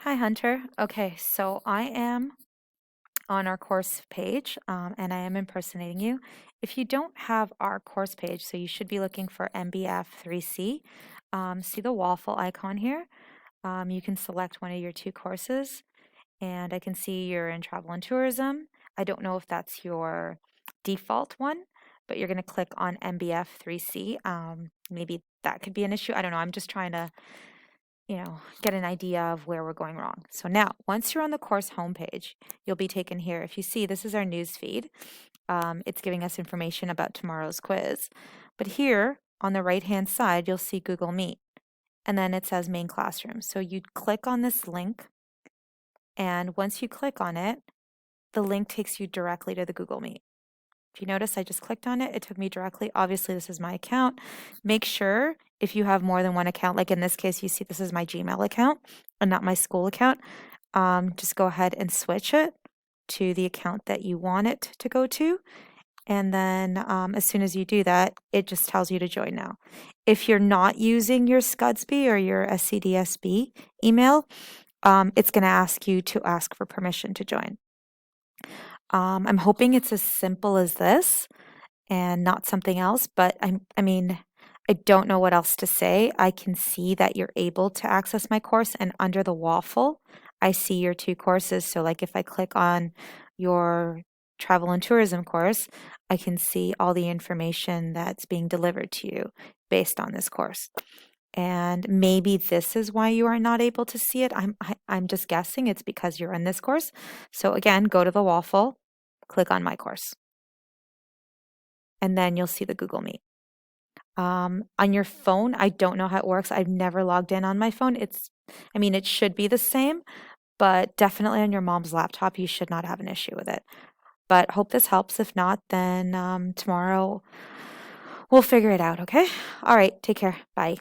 Hi, Hunter. Okay, so I am on our course page and I am impersonating you. If you don't have our course page, so you should be looking for MBF3C. See the waffle icon here? You can select one of your two courses, and I can see you're in travel and tourism. I don't know if that's your default one, but you're going to click on MBF3C. Maybe that could be an issue. I don't know. I'm just trying to get an idea of where we're going wrong. So now, once you're on the course homepage, you'll be taken here. If you see, this is our news feed. It's giving us information about tomorrow's quiz. But here on the right-hand side, you'll see Google Meet. And then it says main classroom. So you click on this link. And once you click on it, the link takes you directly to the Google Meet. If you notice, I just clicked on it. It took me directly. Obviously, this is my account. Make sure if you have more than one account, like in this case, you see this is my Gmail account and not my school account. Just go ahead and switch it to the account that you want it to go to. And then as soon as you do that, it just tells you to join now. If you're not using your Scudsby or your SCDSB email, it's going to ask you to ask for permission to join. I'm hoping it's as simple as this and not something else, but I don't know what else to say. I can see that you're able to access my course, and under the waffle, I see your two courses. So like if I click on your travel and tourism course, I can see all the information that's being delivered to you based on this course. And maybe this is why you are not able to see it. I'm just guessing it's because you're in this course. So again, go to the waffle, click on my course, and then you'll see the Google Meet. On your phone, I don't know how it works. I've never logged in on my phone. It should be the same, but definitely on your mom's laptop, you should not have an issue with it. But hope this helps. If not, then tomorrow we'll figure it out, okay? All right, take care. Bye.